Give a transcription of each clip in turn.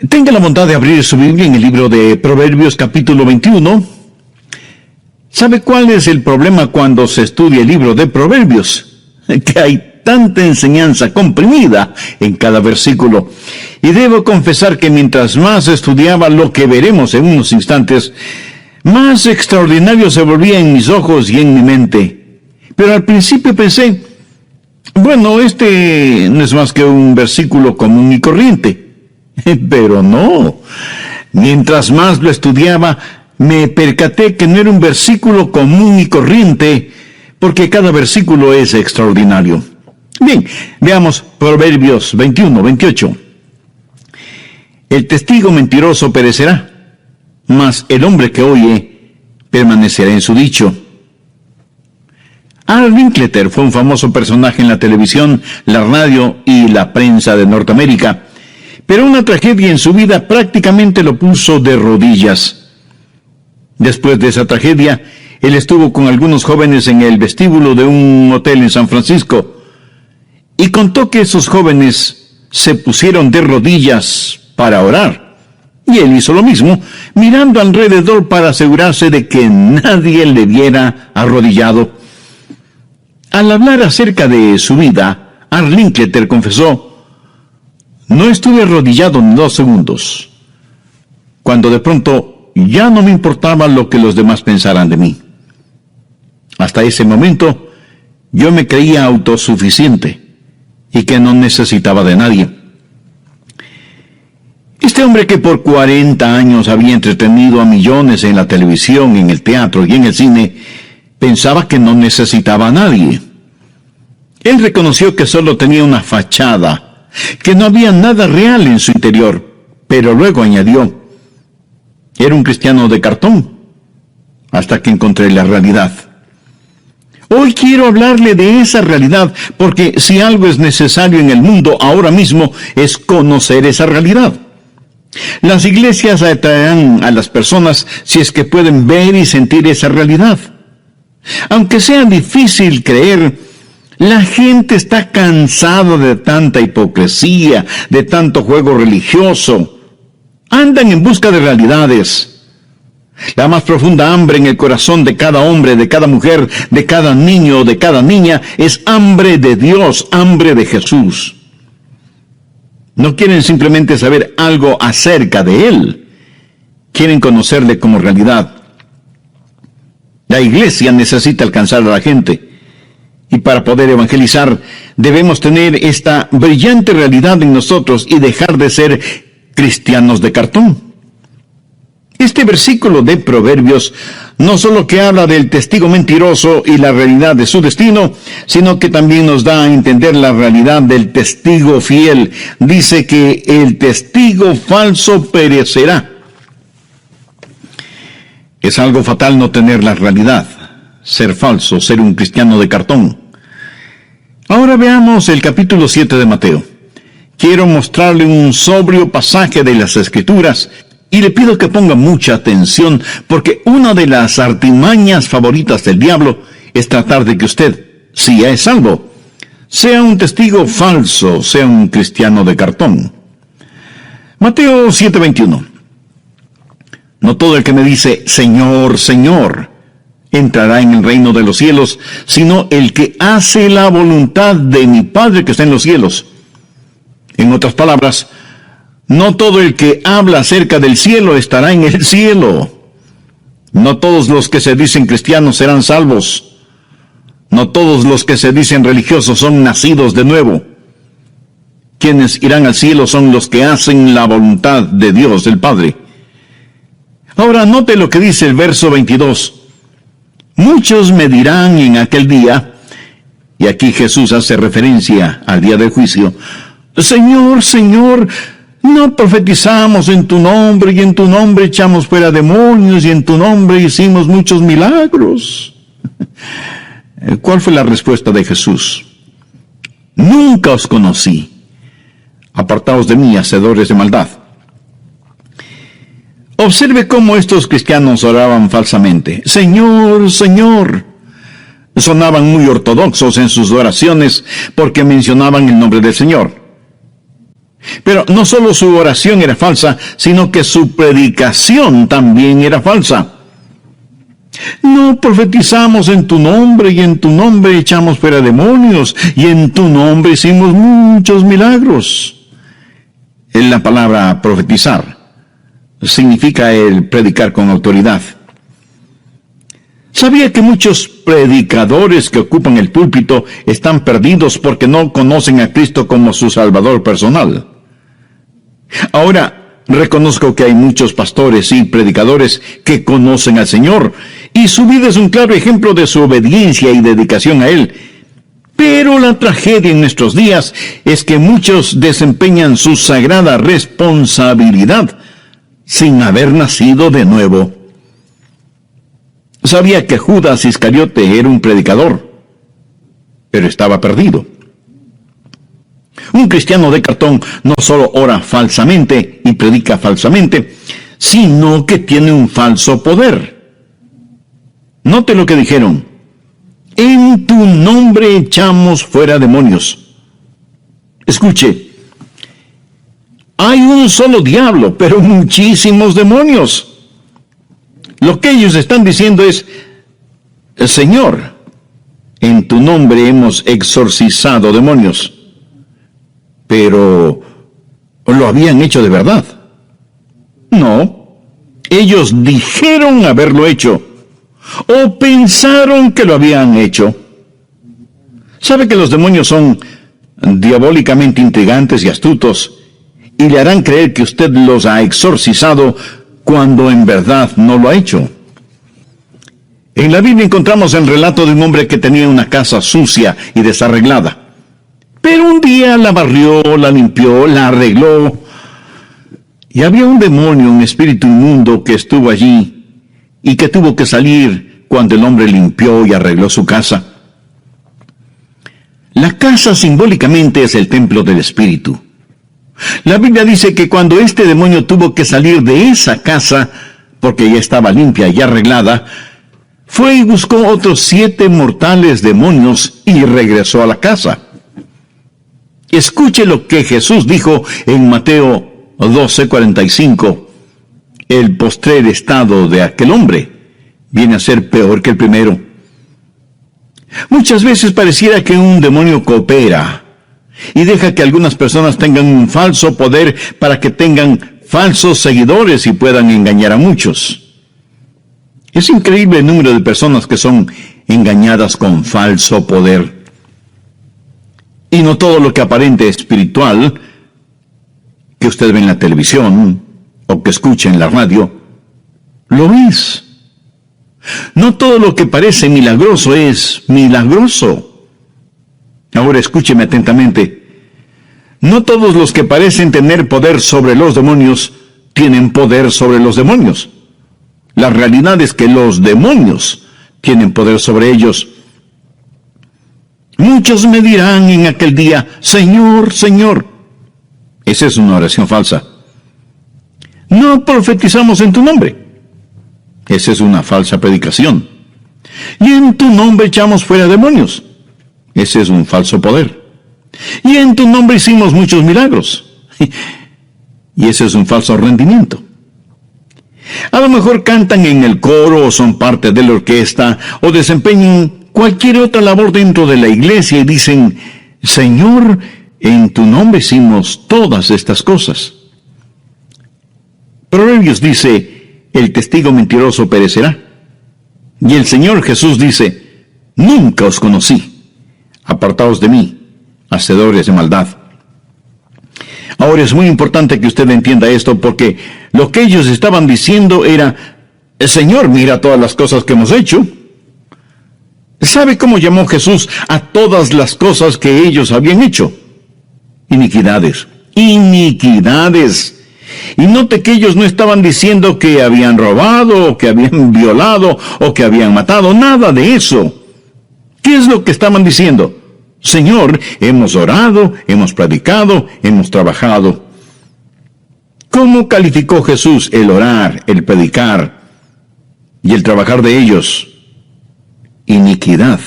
Tenga la bondad de abrir su Biblia en el libro de Proverbios capítulo 21. ¿Sabe cuál es el problema cuando se estudia el libro de Proverbios? Que hay tanta enseñanza comprimida en cada versículo. Y debo confesar que mientras más estudiaba lo que veremos en unos instantes, más extraordinario se volvía en mis ojos y en mi mente. Pero al principio pensé, bueno, este no es más que un versículo común y corriente. Pero no. Mientras más lo estudiaba, me percaté que no era un versículo común y corriente, porque cada versículo es extraordinario. Bien, veamos Proverbios 21, 28. El testigo mentiroso perecerá, mas el hombre que oye permanecerá en su dicho. Al Linkletter fue un famoso personaje en la televisión, la radio y la prensa de Norteamérica, pero una tragedia en su vida prácticamente lo puso de rodillas. Después de esa tragedia, él estuvo con algunos jóvenes en el vestíbulo de un hotel en San Francisco y contó que esos jóvenes se pusieron de rodillas para orar. Y él hizo lo mismo, mirando alrededor para asegurarse de que nadie le viera arrodillado. Al hablar acerca de su vida, Al Linkletter confesó: no estuve arrodillado ni 2 segundos, cuando de pronto ya no me importaba lo que los demás pensaran de mí. Hasta ese momento, yo me creía autosuficiente y que no necesitaba de nadie. Este hombre que por 40 años había entretenido a millones en la televisión, en el teatro y en el cine, pensaba que no necesitaba a nadie. Él reconoció que solo tenía una fachada, que no había nada real en su interior, pero luego añadió: era un cristiano de cartón, hasta que encontré la realidad. Hoy quiero hablarle de esa realidad, porque si algo es necesario en el mundo ahora mismo es conocer esa realidad. Las iglesias atraerán a las personas si es que pueden ver y sentir esa realidad. Aunque sea difícil creer, la gente está cansada de tanta hipocresía, de tanto juego religioso. Andan en busca de realidades. La más profunda hambre en el corazón de cada hombre, de cada mujer, de cada niño, de cada niña, es hambre de Dios, hambre de Jesús. No quieren simplemente saber algo acerca de Él. Quieren conocerle como realidad. La iglesia necesita alcanzar a la gente. Y para poder evangelizar, debemos tener esta brillante realidad en nosotros y dejar de ser cristianos de cartón. Este versículo de Proverbios no solo que habla del testigo mentiroso y la realidad de su destino, sino que también nos da a entender la realidad del testigo fiel. Dice que el testigo falso perecerá. Es algo fatal no tener la realidad, ser falso, ser un cristiano de cartón. Ahora veamos el capítulo 7 de Mateo. Quiero mostrarle un sobrio pasaje de las Escrituras y le pido que ponga mucha atención, porque una de las artimañas favoritas del diablo es tratar de que usted, si ya es salvo, sea un testigo falso, sea un cristiano de cartón. Mateo 7:21. No todo el que me dice Señor, Señor, entrará en el reino de los cielos, sino el que hace la voluntad de mi Padre que está en los cielos. En otras palabras, no todo el que habla acerca del cielo estará en el cielo. No todos los que se dicen cristianos serán salvos. No todos los que se dicen religiosos son nacidos de nuevo. Quienes irán al cielo son los que hacen la voluntad de Dios, el Padre. Ahora note lo que dice el verso 22. Muchos me dirán en aquel día, y aquí Jesús hace referencia al día del juicio: Señor, Señor, no profetizamos en tu nombre, y en tu nombre echamos fuera demonios, y en tu nombre hicimos muchos milagros. ¿Cuál fue la respuesta de Jesús? Nunca os conocí. Apartaos de mí, hacedores de maldad. Observe cómo estos cristianos oraban falsamente. Señor, Señor. Sonaban muy ortodoxos en sus oraciones porque mencionaban el nombre del Señor. Pero no solo su oración era falsa, sino que su predicación también era falsa. No profetizamos en tu nombre, y en tu nombre echamos fuera demonios, y en tu nombre hicimos muchos milagros. En la palabra profetizar significa el predicar con autoridad. ¿Sabía que muchos predicadores que ocupan el púlpito están perdidos porque no conocen a Cristo como su Salvador personal? Ahora, reconozco que hay muchos pastores y predicadores que conocen al Señor, y su vida es un claro ejemplo de su obediencia y dedicación a Él. Pero la tragedia en nuestros días es que muchos desempeñan su sagrada responsabilidad sin haber nacido de nuevo. Sabía que Judas Iscariote era un predicador, pero estaba perdido. Un cristiano de cartón no solo ora falsamente y predica falsamente, sino que tiene un falso poder. Note lo que dijeron: en tu nombre echamos fuera demonios. Escuche, hay un solo diablo, pero muchísimos demonios. Lo que ellos están diciendo es: Señor, en tu nombre hemos exorcizado demonios. Pero, ¿lo habían hecho de verdad? No, ellos dijeron haberlo hecho, o pensaron que lo habían hecho. ¿Sabe que los demonios son diabólicamente intrigantes y astutos, y le harán creer que usted los ha exorcizado cuando en verdad no lo ha hecho? En la Biblia encontramos el relato de un hombre que tenía una casa sucia y desarreglada. Pero un día la barrió, la limpió, la arregló, y había un demonio, un espíritu inmundo que estuvo allí y que tuvo que salir cuando el hombre limpió y arregló su casa. La casa simbólicamente es el templo del espíritu. La Biblia dice que cuando este demonio tuvo que salir de esa casa, porque ya estaba limpia y arreglada, fue y buscó otros 7 mortales demonios y regresó a la casa. Escuche lo que Jesús dijo en Mateo 12:45. El postrer estado de aquel hombre viene a ser peor que el primero. Muchas veces pareciera que un demonio coopera y deja que algunas personas tengan un falso poder para que tengan falsos seguidores y puedan engañar a muchos. Es increíble el número de personas que son engañadas con falso poder. Y no todo lo que aparente espiritual, que usted ve en la televisión o que escucha en la radio, lo es. No todo lo que parece milagroso es milagroso. Ahora escúcheme atentamente. No todos los que parecen tener poder sobre los demonios tienen poder sobre los demonios. La realidad es que los demonios tienen poder sobre ellos. Muchos me dirán en aquel día: Señor, Señor. Esa es una oración falsa. No profetizamos en tu nombre. Esa es una falsa predicación. Y en tu nombre echamos fuera demonios. Ese es un falso poder. Y en tu nombre hicimos muchos milagros. Y ese es un falso rendimiento. A lo mejor cantan en el coro o son parte de la orquesta o desempeñan cualquier otra labor dentro de la iglesia y dicen: Señor, en tu nombre hicimos todas estas cosas. Proverbios dice: el testigo mentiroso perecerá. Y el Señor Jesús dice: nunca os conocí. Apartaos de mí, hacedores de maldad. Ahora es muy importante que usted entienda esto, porque lo que ellos estaban diciendo era: Señor, mira todas las cosas que hemos hecho. ¿Sabe cómo llamó Jesús a todas las cosas que ellos habían hecho? Iniquidades. Iniquidades. Y note que ellos no estaban diciendo que habían robado, o que habían violado, o que habían matado. Nada de eso. ¿Qué es lo que estaban diciendo? Señor, hemos orado, hemos predicado, hemos trabajado. ¿Cómo calificó Jesús el orar, el predicar y el trabajar de ellos? Iniquidad.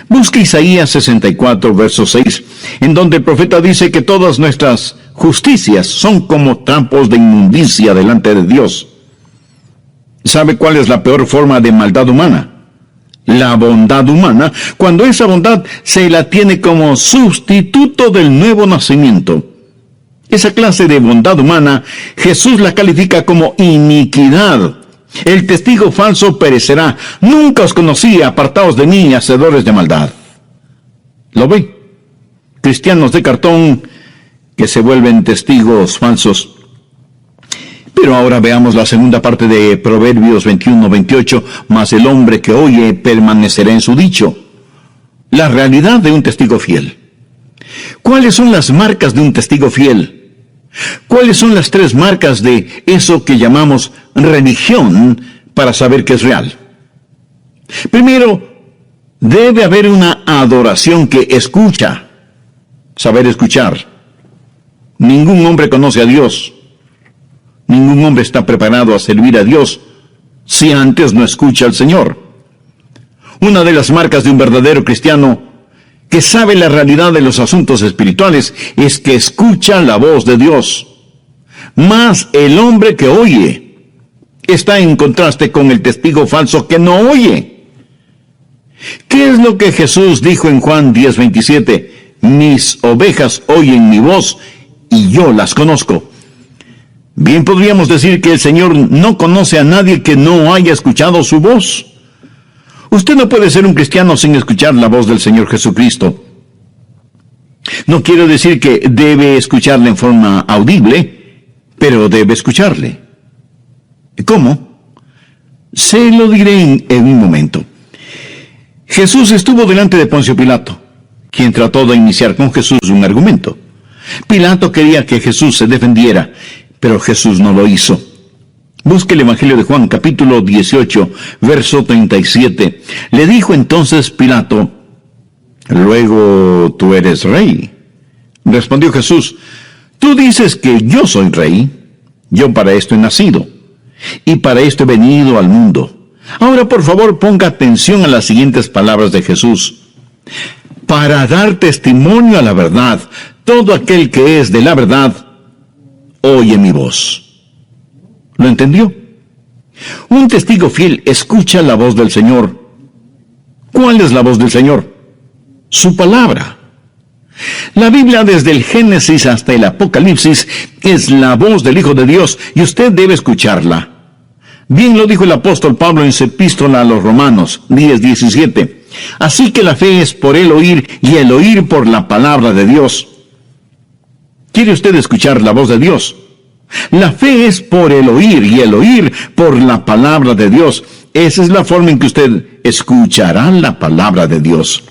Busque Isaías 64, verso 6, en donde el profeta dice que todas nuestras justicias son como trampos de inmundicia delante de Dios. ¿Sabe cuál es la peor forma de maldad humana? La bondad humana, cuando esa bondad se la tiene como sustituto del nuevo nacimiento. Esa clase de bondad humana, Jesús la califica como iniquidad. El testigo falso perecerá. Nunca os conocí, apartaos de mí, hacedores de maldad. ¿Lo ve? Cristianos de cartón que se vuelven testigos falsos. Pero ahora veamos la segunda parte de Proverbios 21-28, mas el hombre que oye permanecerá en su dicho. La realidad de un testigo fiel. ¿Cuáles son las marcas de un testigo fiel? ¿Cuáles son las 3 marcas de eso que llamamos religión para saber que es real? Primero, debe haber una adoración que escucha. Saber escuchar. Ningún hombre conoce a Dios. Ningún hombre está preparado a servir a Dios si antes no escucha al Señor. Una de las marcas de un verdadero cristiano que sabe la realidad de los asuntos espirituales es que escucha la voz de Dios. Mas el hombre que oye está en contraste con el testigo falso que no oye. ¿Qué es lo que Jesús dijo en Juan 10:27? Mis ovejas oyen mi voz y yo las conozco. Bien podríamos decir que el Señor no conoce a nadie que no haya escuchado su voz. Usted no puede ser un cristiano sin escuchar la voz del Señor Jesucristo. No quiero decir que debe escucharle en forma audible, pero debe escucharle. ¿Cómo? Se lo diré en un momento. Jesús estuvo delante de Poncio Pilato, quien trató de iniciar con Jesús un argumento. Pilato quería que Jesús se defendiera, pero Jesús no lo hizo. Busque el Evangelio de Juan, capítulo 18, verso 37. Le dijo entonces Pilato, «Luego tú eres rey». Respondió Jesús, «Tú dices que yo soy rey. Yo para esto he nacido, y para esto he venido al mundo». Ahora, por favor, ponga atención a las siguientes palabras de Jesús. «Para dar testimonio a la verdad, todo aquel que es de la verdad, oye mi voz». ¿Lo entendió? Un testigo fiel escucha la voz del Señor. ¿Cuál es la voz del Señor? Su palabra. La Biblia, desde el Génesis hasta el Apocalipsis, es la voz del Hijo de Dios y usted debe escucharla. Bien lo dijo el apóstol Pablo en su epístola a los Romanos 10:17. Así que la fe es por el oír y el oír por la palabra de Dios. ¿Quiere usted escuchar la voz de Dios? La fe es por el oír y el oír por la palabra de Dios. Esa es la forma en que usted escuchará la palabra de Dios.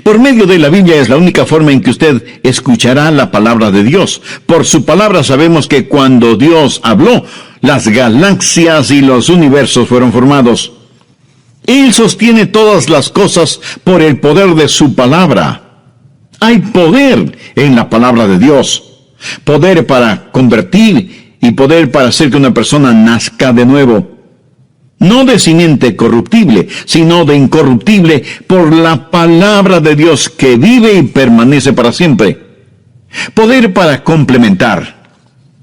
Por medio de la Biblia es la única forma en que usted escuchará la palabra de Dios. Por su palabra sabemos que cuando Dios habló, las galaxias y los universos fueron formados. Él sostiene todas las cosas por el poder de su palabra. Hay poder en la palabra de Dios. Poder para convertir y poder para hacer que una persona nazca de nuevo. No de simiente corruptible, sino de incorruptible por la palabra de Dios que vive y permanece para siempre. Poder para complementar.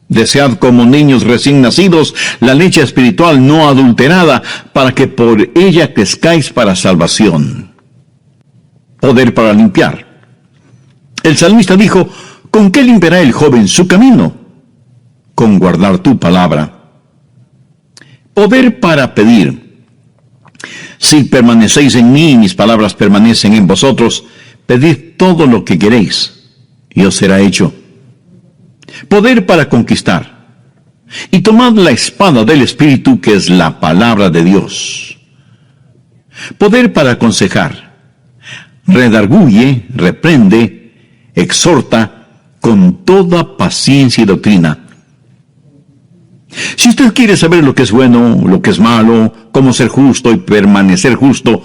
Desead como niños recién nacidos la leche espiritual no adulterada, para que por ella crezcáis para salvación. Poder para limpiar. El salmista dijo, ¿con qué limpiará el joven su camino? Con guardar tu palabra. Poder para pedir. Si permanecéis en mí y mis palabras permanecen en vosotros, pedid todo lo que queréis, y os será hecho. Poder para conquistar. Y tomad la espada del Espíritu, que es la palabra de Dios. Poder para aconsejar. Redarguye, reprende, exhorta, con toda paciencia y doctrina. Si usted quiere saber lo que es bueno, lo que es malo, cómo ser justo y permanecer justo,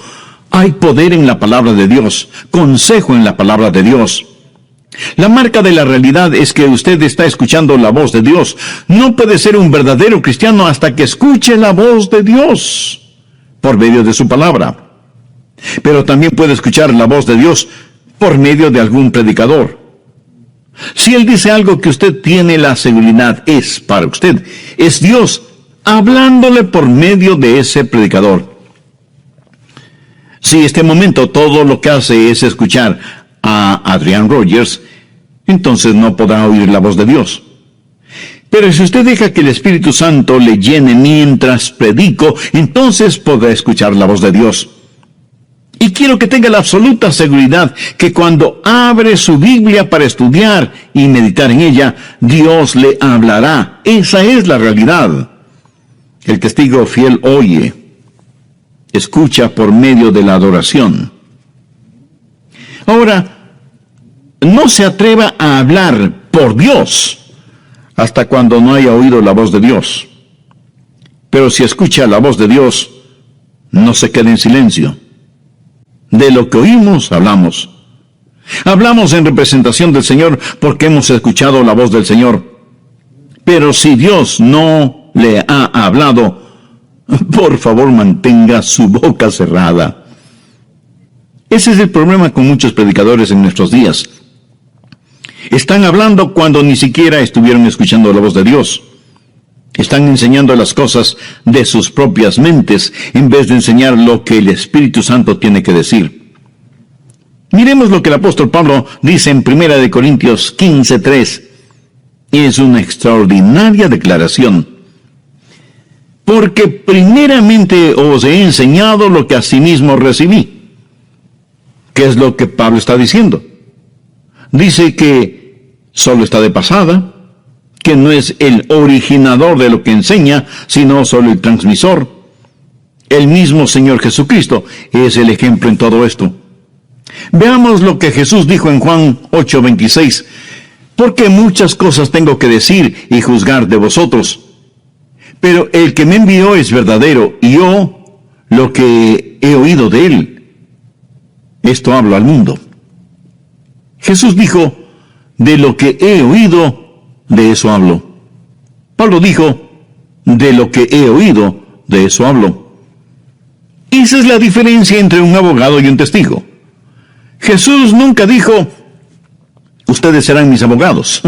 hay poder en la palabra de Dios, consejo en la palabra de Dios. La marca de la realidad es que usted está escuchando la voz de Dios. No puede ser un verdadero cristiano hasta que escuche la voz de Dios por medio de su palabra. Pero también puede escuchar la voz de Dios por medio de algún predicador. Si Él dice algo que usted tiene la seguridad es para usted, es Dios hablándole por medio de ese predicador. Si este momento todo lo que hace es escuchar a Adrian Rogers, entonces no podrá oír la voz de Dios. Pero si usted deja que el Espíritu Santo le llene mientras predico, entonces podrá escuchar la voz de Dios. Y quiero que tenga la absoluta seguridad que cuando abre su Biblia para estudiar y meditar en ella, Dios le hablará. Esa es la realidad. El testigo fiel oye, escucha por medio de la adoración. Ahora, no se atreva a hablar por Dios hasta cuando no haya oído la voz de Dios. Pero si escucha la voz de Dios, no se quede en silencio. De lo que oímos, hablamos. Hablamos en representación del Señor porque hemos escuchado la voz del Señor. Pero si Dios no le ha hablado, por favor mantenga su boca cerrada. Ese es el problema con muchos predicadores en nuestros días. Están hablando cuando ni siquiera estuvieron escuchando la voz de Dios. Están enseñando las cosas de sus propias mentes en vez de enseñar lo que el Espíritu Santo tiene que decir. Miremos lo que el apóstol Pablo dice en 1 Corintios 15:3. Es una extraordinaria declaración. Porque primeramente os he enseñado lo que asimismo recibí. ¿Qué es lo que Pablo está diciendo? Dice que solo está de pasada, que no es el originador de lo que enseña, sino solo el transmisor. El mismo Señor Jesucristo es el ejemplo en todo esto. Veamos lo que Jesús dijo en Juan 8:26. Porque muchas cosas tengo que decir y juzgar de vosotros. Pero el que me envió es verdadero, y yo lo que he oído de él, esto hablo al mundo. Jesús dijo, de lo que he oído, de eso hablo. Pablo dijo, de lo que he oído, de eso hablo. Esa es la diferencia entre un abogado y un testigo. Jesús nunca dijo, ustedes serán mis abogados.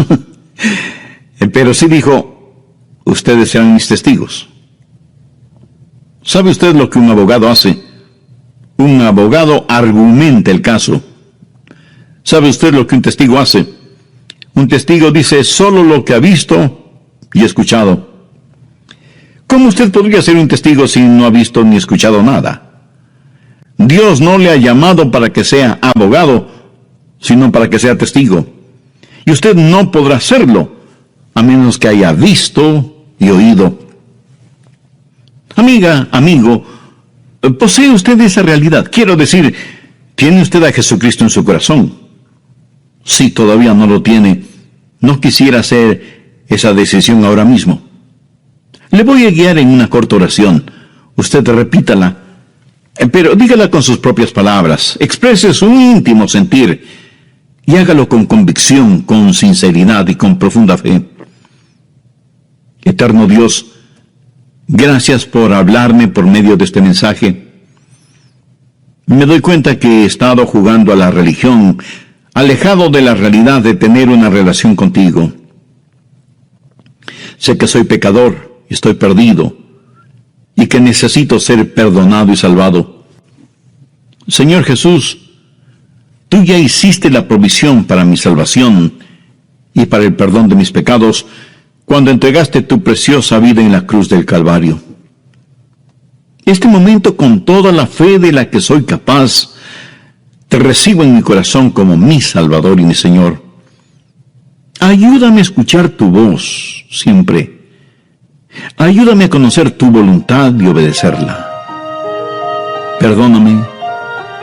Pero sí dijo, ustedes serán mis testigos. ¿Sabe usted lo que un abogado hace? Un abogado argumenta el caso. ¿Sabe usted lo que un testigo hace? Un testigo dice solo lo que ha visto y escuchado. ¿Cómo usted podría ser un testigo si no ha visto ni escuchado nada? Dios no le ha llamado para que sea abogado, sino para que sea testigo. Y usted no podrá serlo, a menos que haya visto y oído. Amiga, amigo, ¿posee usted esa realidad? Quiero decir, ¿tiene usted a Jesucristo en su corazón? Si todavía no lo tiene, no quisiera hacer esa decisión ahora mismo. Le voy a guiar en una corta oración. Usted repítala, pero dígala con sus propias palabras. Exprese su íntimo sentir y hágalo con convicción, con sinceridad y con profunda fe. Eterno Dios, gracias por hablarme por medio de este mensaje. Me doy cuenta que he estado jugando a la religión, alejado de la realidad de tener una relación contigo. Sé que soy pecador, estoy perdido, y que necesito ser perdonado y salvado. Señor Jesús, tú ya hiciste la provisión para mi salvación y para el perdón de mis pecados cuando entregaste tu preciosa vida en la cruz del Calvario. Este momento, con toda la fe de la que soy capaz, te recibo en mi corazón como mi Salvador y mi Señor. Ayúdame a escuchar tu voz siempre. Ayúdame a conocer tu voluntad y obedecerla. Perdóname,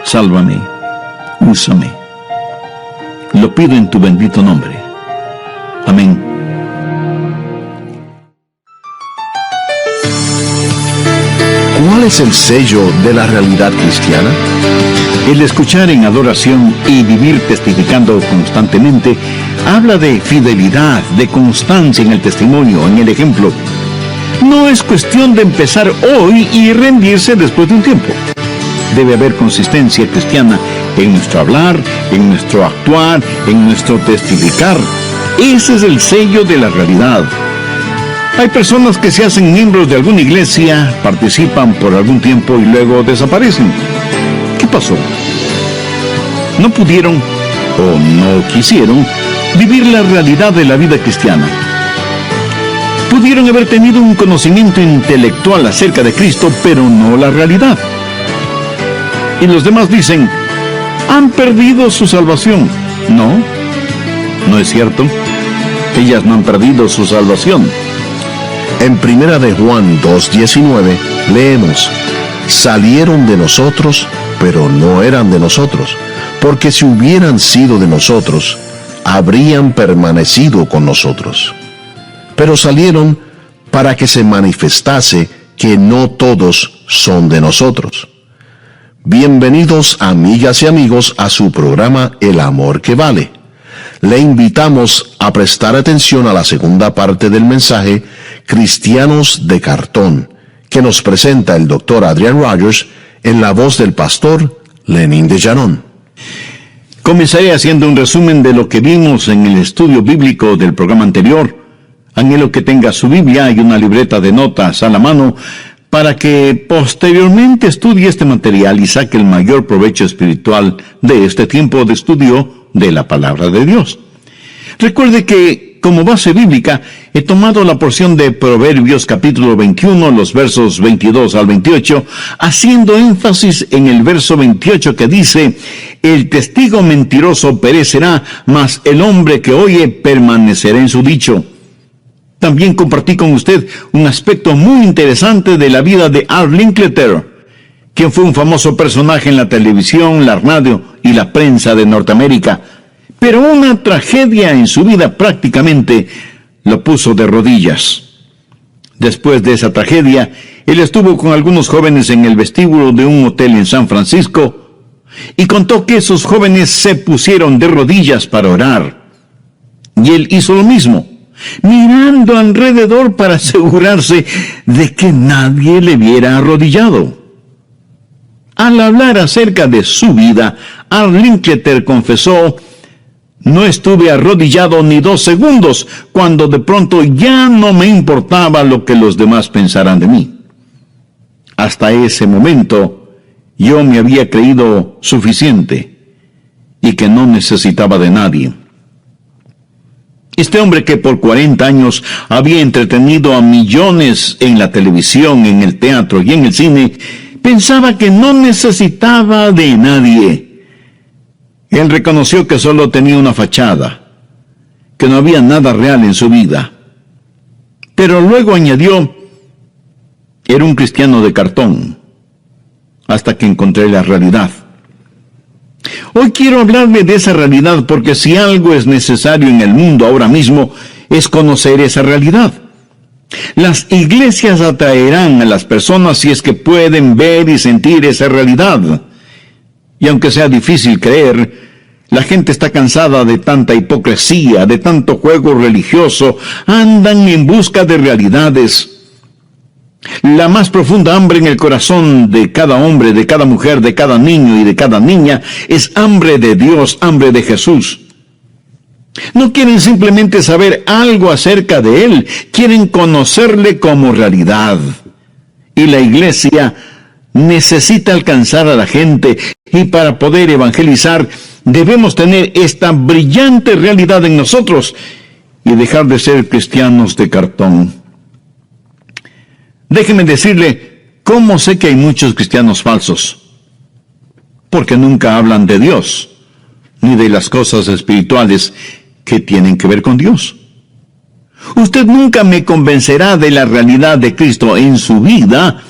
sálvame, úsame. Lo pido en tu bendito nombre. Amén. ¿Cuál es el sello de la realidad cristiana? El escuchar en adoración y vivir testificando constantemente habla de fidelidad, de constancia en el testimonio, en el ejemplo. No es cuestión de empezar hoy y rendirse después de un tiempo. Debe haber consistencia cristiana en nuestro hablar, en nuestro actuar, en nuestro testificar. Ese es el sello de la realidad. Hay personas que se hacen miembros de alguna iglesia, participan por algún tiempo y luego desaparecen. ¿Qué pasó? No pudieron o no quisieron vivir la realidad de la vida cristiana. Pudieron haber tenido un conocimiento intelectual acerca de Cristo, pero no la realidad. Y los demás dicen, han perdido su salvación. No, no es cierto. Ellas no han perdido su salvación. En 1 de Juan 2:19 leemos, salieron de nosotros, pero no eran de nosotros, porque si hubieran sido de nosotros, habrían permanecido con nosotros. Pero salieron para que se manifestase que no todos son de nosotros. Bienvenidos, amigas y amigos, a su programa El Amor que Vale. Le invitamos a prestar atención a la segunda parte del mensaje Cristianos de Cartón, que nos presenta el Dr. Adrian Rogers en la voz del pastor Lenín de Llanón. Comenzaré haciendo un resumen de lo que vimos en el estudio bíblico del programa anterior. Anhelo que tenga su Biblia y una libreta de notas a la mano para que posteriormente estudie este material y saque el mayor provecho espiritual de este tiempo de estudio de la Palabra de Dios. Recuerde que, como base bíblica, he tomado la porción de Proverbios capítulo 21, los versos 22 al 28, haciendo énfasis en el verso 28 que dice, el testigo mentiroso perecerá, mas el hombre que oye permanecerá en su dicho. También compartí con usted un aspecto muy interesante de la vida de Art Linkletter, quien fue un famoso personaje en la televisión, la radio y la prensa de Norteamérica. Pero una tragedia en su vida prácticamente lo puso de rodillas. Después de esa tragedia, él estuvo con algunos jóvenes en el vestíbulo de un hotel en San Francisco y contó que esos jóvenes se pusieron de rodillas para orar. Y él hizo lo mismo, mirando alrededor para asegurarse de que nadie le viera arrodillado. Al hablar acerca de su vida, Art Linkletter confesó, no estuve arrodillado ni 2 segundos, cuando de pronto ya no me importaba lo que los demás pensaran de mí. Hasta ese momento, yo me había creído suficiente y que no necesitaba de nadie. Este hombre que por 40 años había entretenido a millones en la televisión, en el teatro y en el cine, pensaba que no necesitaba de nadie. Él reconoció que solo tenía una fachada, que no había nada real en su vida. Pero luego añadió, era un cristiano de cartón, hasta que encontré la realidad. Hoy quiero hablarle de esa realidad porque si algo es necesario en el mundo ahora mismo, es conocer esa realidad. Las iglesias atraerán a las personas si es que pueden ver y sentir esa realidad. Y aunque sea difícil creer, la gente está cansada de tanta hipocresía, de tanto juego religioso, andan en busca de realidades. La más profunda hambre en el corazón de cada hombre, de cada mujer, de cada niño y de cada niña es hambre de Dios, hambre de Jesús. No quieren simplemente saber algo acerca de Él, quieren conocerle como realidad. Y la iglesia necesita alcanzar a la gente, y para poder evangelizar debemos tener esta brillante realidad en nosotros y dejar de ser cristianos de cartón. Déjeme decirle cómo sé que hay muchos cristianos falsos. Porque nunca hablan de Dios, ni de las cosas espirituales que tienen que ver con Dios. Usted nunca me convencerá de la realidad de Cristo en su vida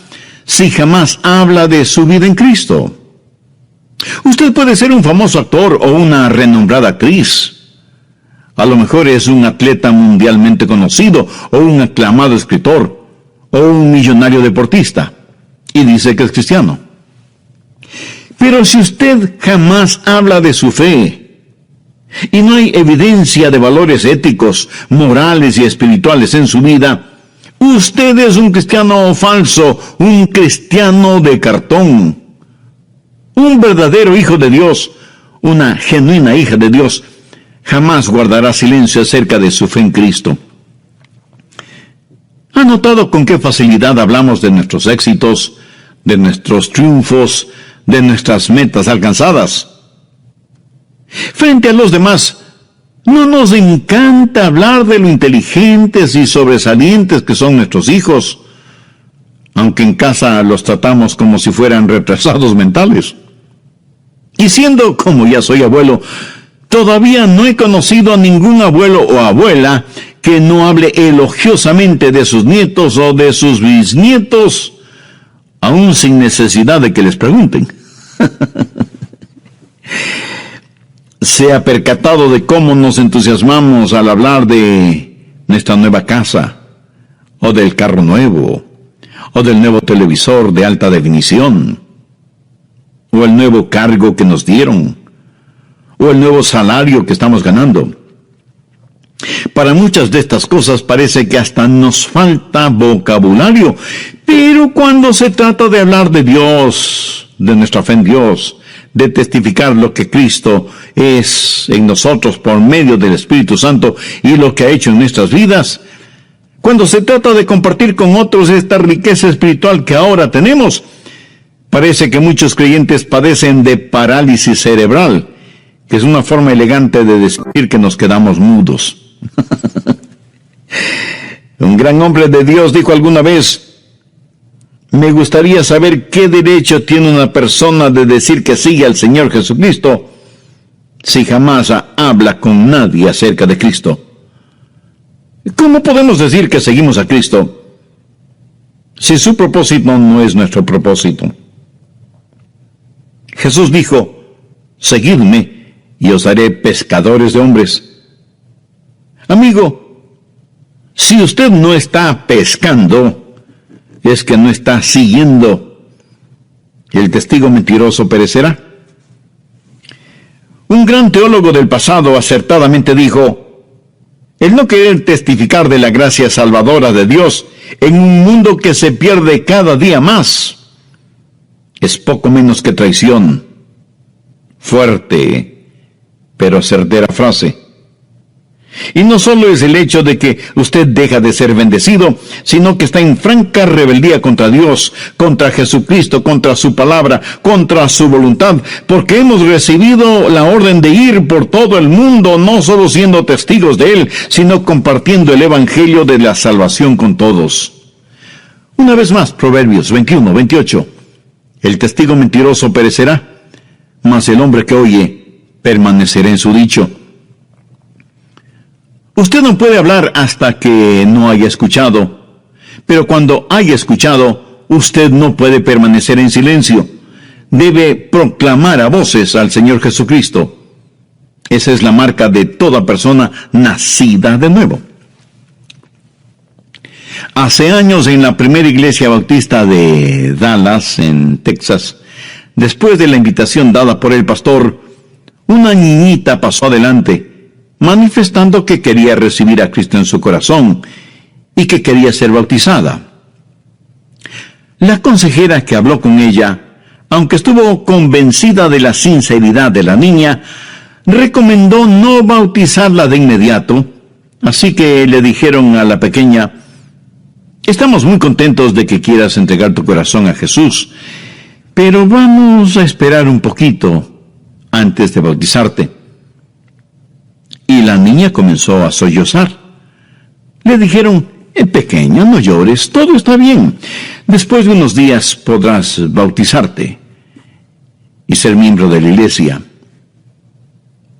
si jamás habla de su vida en Cristo. Usted puede ser un famoso actor o una renombrada actriz. A lo mejor es un atleta mundialmente conocido o un aclamado escritor o un millonario deportista y dice que es cristiano. Pero si usted jamás habla de su fe y no hay evidencia de valores éticos, morales y espirituales en su vida, usted es un cristiano falso, un cristiano de cartón. Un verdadero hijo de Dios, una genuina hija de Dios, jamás guardará silencio acerca de su fe en Cristo. ¿Ha notado con qué facilidad hablamos de nuestros éxitos, de nuestros triunfos, de nuestras metas alcanzadas? Frente a los demás, no nos encanta hablar de lo inteligentes y sobresalientes que son nuestros hijos, aunque en casa los tratamos como si fueran retrasados mentales. Y siendo como ya soy abuelo, todavía no he conocido a ningún abuelo o abuela que no hable elogiosamente de sus nietos o de sus bisnietos, aún sin necesidad de que les pregunten. ¿Se ha percatado de cómo nos entusiasmamos al hablar de nuestra nueva casa, o del carro nuevo, o del nuevo televisor de alta definición, o el nuevo cargo que nos dieron, o el nuevo salario que estamos ganando? Para muchas de estas cosas parece que hasta nos falta vocabulario, pero cuando se trata de hablar de Dios, de nuestra fe en Dios, de testificar lo que Cristo es en nosotros por medio del Espíritu Santo y lo que ha hecho en nuestras vidas, cuando se trata de compartir con otros esta riqueza espiritual que ahora tenemos, parece que muchos creyentes padecen de parálisis cerebral, que es una forma elegante de decir que nos quedamos mudos. Un gran hombre de Dios dijo alguna vez: me gustaría saber qué derecho tiene una persona de decir que sigue al Señor Jesucristo si jamás habla con nadie acerca de Cristo. ¿Cómo podemos decir que seguimos a Cristo si su propósito no es nuestro propósito? Jesús dijo: seguidme y os haré pescadores de hombres. Amigo, si usted no está pescando, es que no está siguiendo. El testigo mentiroso perecerá. Un gran teólogo del pasado acertadamente dijo: el no querer testificar de la gracia salvadora de Dios en un mundo que se pierde cada día más es poco menos que traición. Fuerte, pero certera frase. Y no solo es el hecho de que usted deja de ser bendecido, sino que está en franca rebeldía contra Dios, contra Jesucristo, contra su palabra, contra su voluntad, porque hemos recibido la orden de ir por todo el mundo, no solo siendo testigos de Él, sino compartiendo el Evangelio de la salvación con todos. Una vez más, Proverbios 21:28. El testigo mentiroso perecerá, mas el hombre que oye permanecerá en su dicho. Usted no puede hablar hasta que no haya escuchado, pero cuando haya escuchado, usted no puede permanecer en silencio. Debe proclamar a voces al Señor Jesucristo. Esa es la marca de toda persona nacida de nuevo. Hace años, en la primera iglesia bautista de Dallas, en Texas, después de la invitación dada por el pastor, una niñita pasó adelante, manifestando que quería recibir a Cristo en su corazón y que quería ser bautizada. La consejera que habló con ella, aunque estuvo convencida de la sinceridad de la niña, recomendó no bautizarla de inmediato, así que le dijeron a la pequeña: estamos muy contentos de que quieras entregar tu corazón a Jesús, pero vamos a esperar un poquito antes de bautizarte. Y la niña comenzó a sollozar. Le dijeron: pequeña, no llores, todo está bien. Después de unos días podrás bautizarte y ser miembro de la iglesia.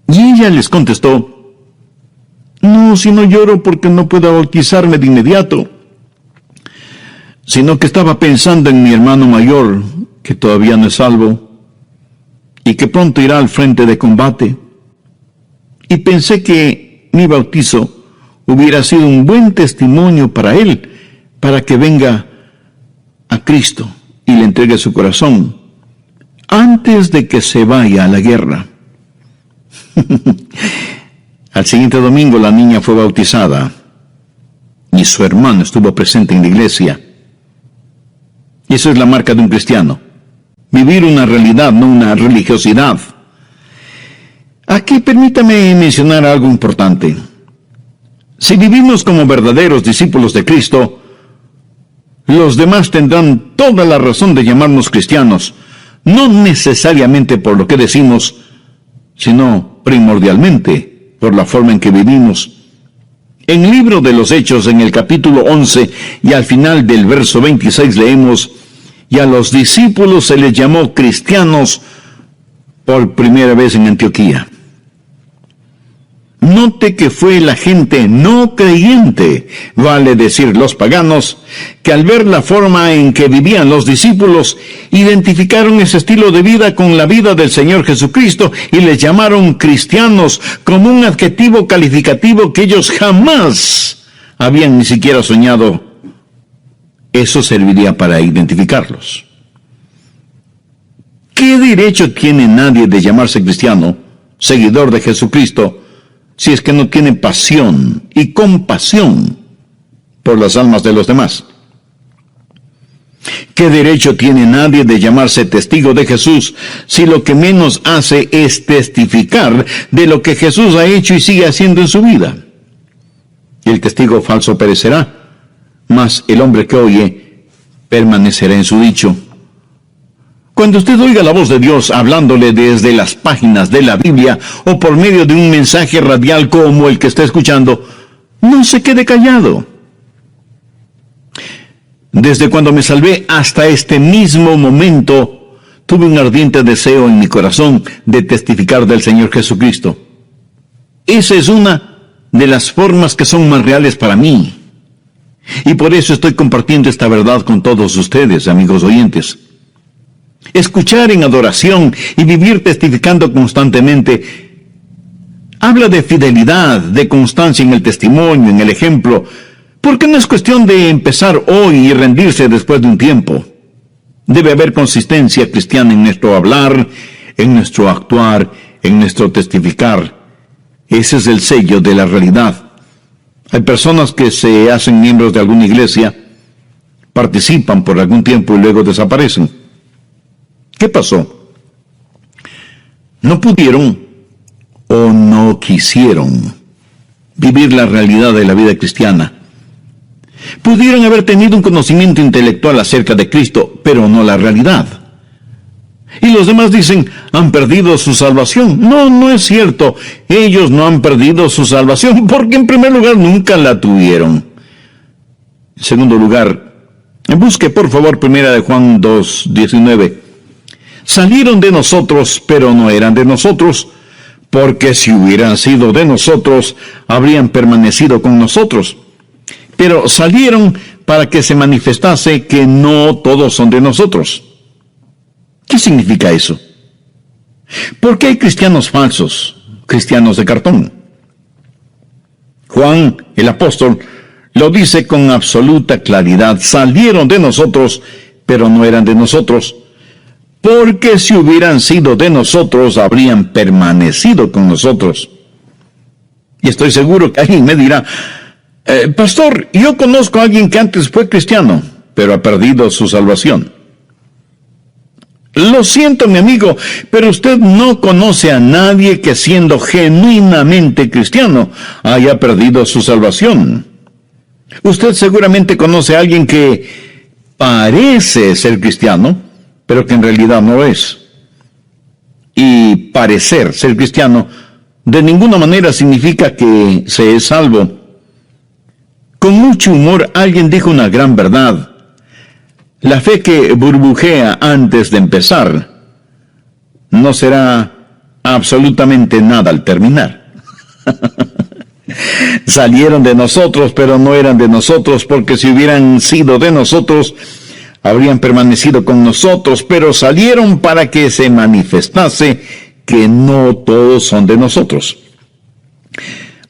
Y ella les contestó: no, si no lloro porque no puedo bautizarme de inmediato, sino que estaba pensando en mi hermano mayor, que todavía no es salvo, y que pronto irá al frente de combate. Y pensé que mi bautizo hubiera sido un buen testimonio para él, para que venga a Cristo y le entregue su corazón antes de que se vaya a la guerra. Al siguiente domingo la niña fue bautizada y su hermano estuvo presente en la iglesia. Y eso es la marca de un cristiano: vivir una realidad, no una religiosidad. Aquí permítame mencionar algo importante. Si vivimos como verdaderos discípulos de Cristo, los demás tendrán toda la razón de llamarnos cristianos, no necesariamente por lo que decimos, sino primordialmente por la forma en que vivimos. En el libro de los Hechos, en el capítulo 11 y al final del verso 26 leemos: y a los discípulos se les llamó cristianos por primera vez en Antioquía. Note que fue la gente no creyente, vale decir los paganos, que al ver la forma en que vivían los discípulos, identificaron ese estilo de vida con la vida del Señor Jesucristo y les llamaron cristianos como un adjetivo calificativo que ellos jamás habían ni siquiera soñado. Eso serviría para identificarlos. ¿Qué derecho tiene nadie de llamarse cristiano, seguidor de Jesucristo, si es que no tiene pasión y compasión por las almas de los demás? ¿Qué derecho tiene nadie de llamarse testigo de Jesús si lo que menos hace es testificar de lo que Jesús ha hecho y sigue haciendo en su vida? El testigo falso perecerá, mas el hombre que oye permanecerá en su dicho. Cuando usted oiga la voz de Dios hablándole desde las páginas de la Biblia o por medio de un mensaje radial como el que está escuchando, no se quede callado. Desde cuando me salvé hasta este mismo momento, tuve un ardiente deseo en mi corazón de testificar del Señor Jesucristo. Esa es una de las formas que son más reales para mí. Y por eso estoy compartiendo esta verdad con todos ustedes, amigos oyentes. Escuchar en adoración y vivir testificando constantemente habla de fidelidad, de constancia en el testimonio, en el ejemplo, porque no es cuestión de empezar hoy y rendirse después de un tiempo. Debe haber consistencia cristiana en nuestro hablar, en nuestro actuar, en nuestro testificar. Ese es el sello de la realidad. Hay personas que se hacen miembros de alguna iglesia, participan por algún tiempo y luego desaparecen. ¿Qué pasó? No pudieron o no quisieron vivir la realidad de la vida cristiana. Pudieron haber tenido un conocimiento intelectual acerca de Cristo, pero no la realidad. Y los demás dicen, han perdido su salvación. No, no es cierto. Ellos no han perdido su salvación porque en primer lugar nunca la tuvieron. En segundo lugar, busque por favor 1 Juan 2:19. Salieron de nosotros, pero no eran de nosotros, porque si hubieran sido de nosotros, habrían permanecido con nosotros. Pero salieron para que se manifestase que no todos son de nosotros. ¿Qué significa eso? ¿Por qué hay cristianos falsos, cristianos de cartón? Juan, el apóstol, lo dice con absoluta claridad. Salieron de nosotros, pero no eran de nosotros. Porque si hubieran sido de nosotros, habrían permanecido con nosotros. Y estoy seguro que alguien me dirá, pastor, yo conozco a alguien que antes fue cristiano, pero ha perdido su salvación. Lo siento, mi amigo, pero usted no conoce a nadie que siendo genuinamente cristiano haya perdido su salvación. Usted seguramente conoce a alguien que parece ser cristiano, pero que en realidad no es. Y parecer ser cristiano de ninguna manera significa que se es salvo. Con mucho humor alguien dijo una gran verdad. La fe que burbujea antes de empezar no será absolutamente nada al terminar. Salieron de nosotros, pero no eran de nosotros, porque si hubieran sido de nosotros, habrían permanecido con nosotros, pero salieron para que se manifestase que no todos son de nosotros.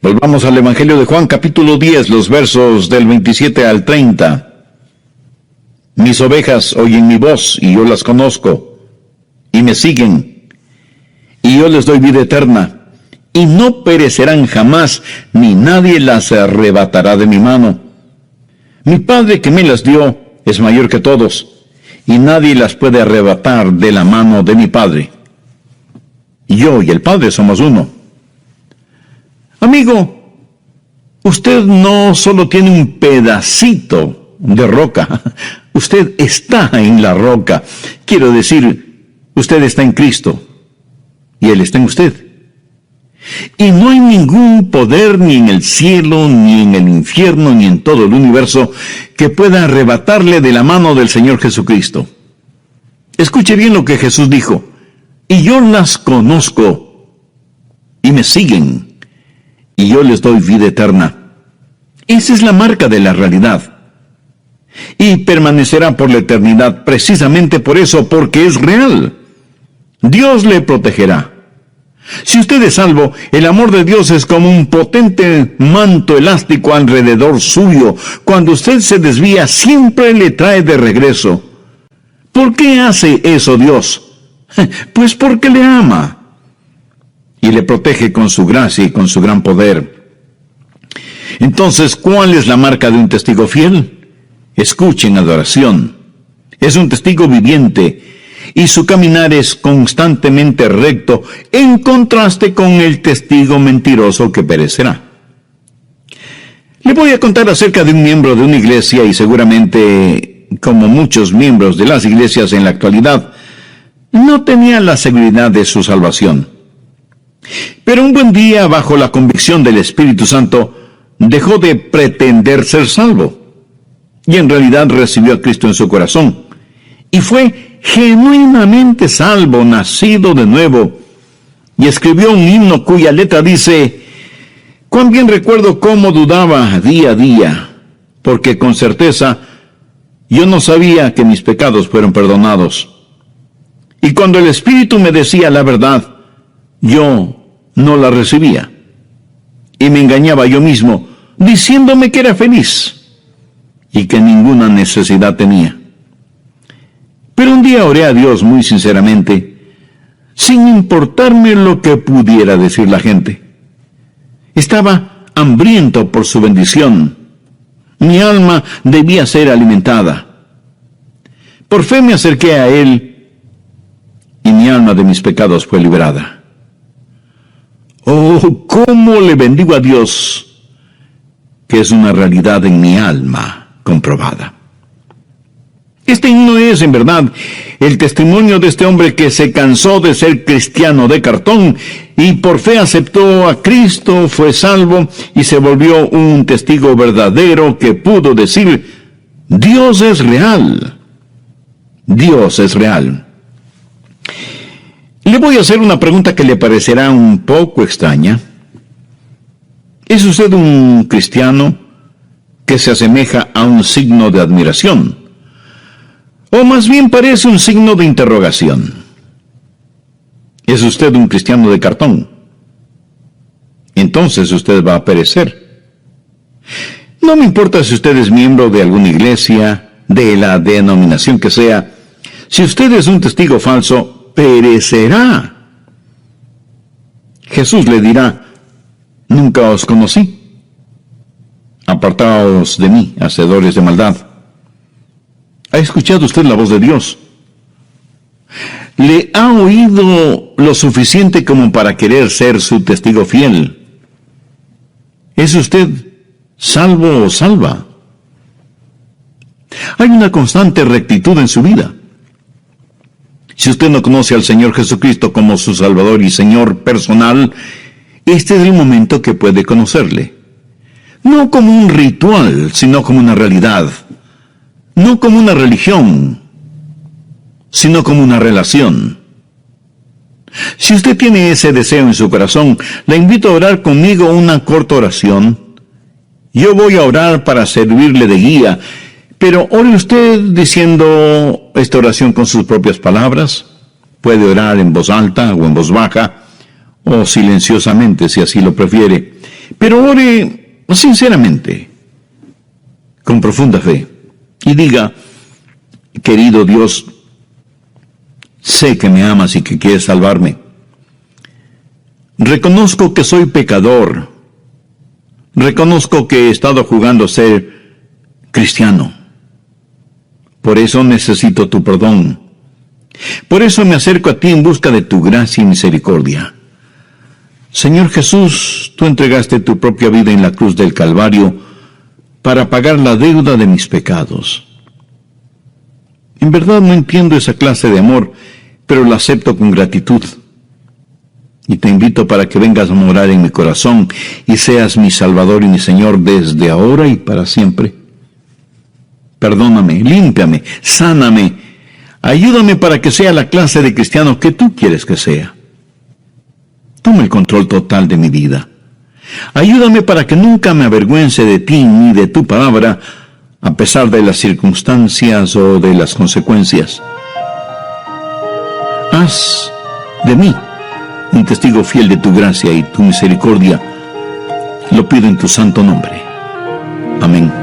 Volvamos al Evangelio de Juan, capítulo 10, los versos del 27 al 30. Mis ovejas oyen mi voz, y yo las conozco, y me siguen, y yo les doy vida eterna, y no perecerán jamás, ni nadie las arrebatará de mi mano. Mi Padre que me las dio es mayor que todos, y nadie las puede arrebatar de la mano de mi Padre. Yo y el Padre somos uno. Amigo, usted no solo tiene un pedacito de roca, usted está en la roca. Quiero decir, usted está en Cristo y Él está en usted. Y no hay ningún poder ni en el cielo, ni en el infierno, ni en todo el universo que pueda arrebatarle de la mano del Señor Jesucristo. Escuche bien lo que Jesús dijo: y yo las conozco, y me siguen, y yo les doy vida eterna. Esa es la marca de la realidad. Y permanecerá por la eternidad precisamente por eso, porque es real. Dios le protegerá. Si usted es salvo, el amor de Dios es como un potente manto elástico alrededor suyo. Cuando usted se desvía, siempre le trae de regreso. ¿Por qué hace eso Dios? Pues porque le ama y le protege con su gracia y con su gran poder. Entonces, ¿cuál es la marca de un testigo fiel? Escuchen adoración. Es un testigo viviente y su caminar es constantemente recto, en contraste con el testigo mentiroso que perecerá. Le voy a contar acerca de un miembro de una iglesia, y seguramente, como muchos miembros de las iglesias en la actualidad, no tenía la seguridad de su salvación. Pero un buen día, bajo la convicción del Espíritu Santo, dejó de pretender ser salvo, y en realidad recibió a Cristo en su corazón, y fue genuinamente salvo, nacido de nuevo, y escribió un himno cuya letra dice: cuán bien recuerdo cómo dudaba día a día, porque con certeza yo no sabía que mis pecados fueron perdonados. Y cuando el Espíritu me decía la verdad, yo no la recibía, y me engañaba yo mismo, diciéndome que era feliz, y que ninguna necesidad tenía. Pero un día oré a Dios muy sinceramente, sin importarme lo que pudiera decir la gente. Estaba hambriento por su bendición. Mi alma debía ser alimentada. Por fe me acerqué a Él, y mi alma de mis pecados fue librada. Oh, cómo le bendigo a Dios, que es una realidad en mi alma comprobada. Este himno es, en verdad, el testimonio de este hombre que se cansó de ser cristiano de cartón y por fe aceptó a Cristo, fue salvo y se volvió un testigo verdadero que pudo decir: Dios es real. Dios es real. Le voy a hacer una pregunta que le parecerá un poco extraña. ¿Es usted un cristiano que se asemeja a un signo de admiración? O más bien parece un signo de interrogación. ¿Es usted un cristiano de cartón? Entonces usted va a perecer. No me importa si usted es miembro de alguna iglesia, de la denominación que sea. Si usted es un testigo falso, perecerá. Jesús le dirá: nunca os conocí. Apartaos de mí, hacedores de maldad. ¿Ha escuchado usted la voz de Dios? ¿Le ha oído lo suficiente como para querer ser su testigo fiel? ¿Es usted salvo o salva? Hay una constante rectitud en su vida. Si usted no conoce al Señor Jesucristo como su Salvador y Señor personal, este es el momento que puede conocerle. No como un ritual, sino como una realidad. No como una religión, sino como una relación. Si usted tiene ese deseo en su corazón, le invito a orar conmigo una corta oración. Yo voy a orar para servirle de guía, pero ore usted diciendo esta oración con sus propias palabras. Puede orar en voz alta o en voz baja, o silenciosamente si así lo prefiere. Pero ore sinceramente, con profunda fe. Y diga: querido Dios, sé que me amas y que quieres salvarme. Reconozco que soy pecador. Reconozco que he estado jugando a ser cristiano. Por eso necesito tu perdón. Por eso me acerco a ti en busca de tu gracia y misericordia. Señor Jesús, tú entregaste tu propia vida en la cruz del Calvario para pagar la deuda de mis pecados. En verdad no entiendo esa clase de amor, pero la acepto con gratitud. Y te invito para que vengas a morar en mi corazón y seas mi Salvador y mi Señor desde ahora y para siempre. Perdóname, límpiame, sáname, ayúdame para que sea la clase de cristiano que tú quieres que sea. Toma el control total de mi vida. Ayúdame para que nunca me avergüence de ti ni de tu palabra, a pesar de las circunstancias o de las consecuencias. Haz de mí un testigo fiel de tu gracia y tu misericordia. Lo pido en tu santo nombre. Amén.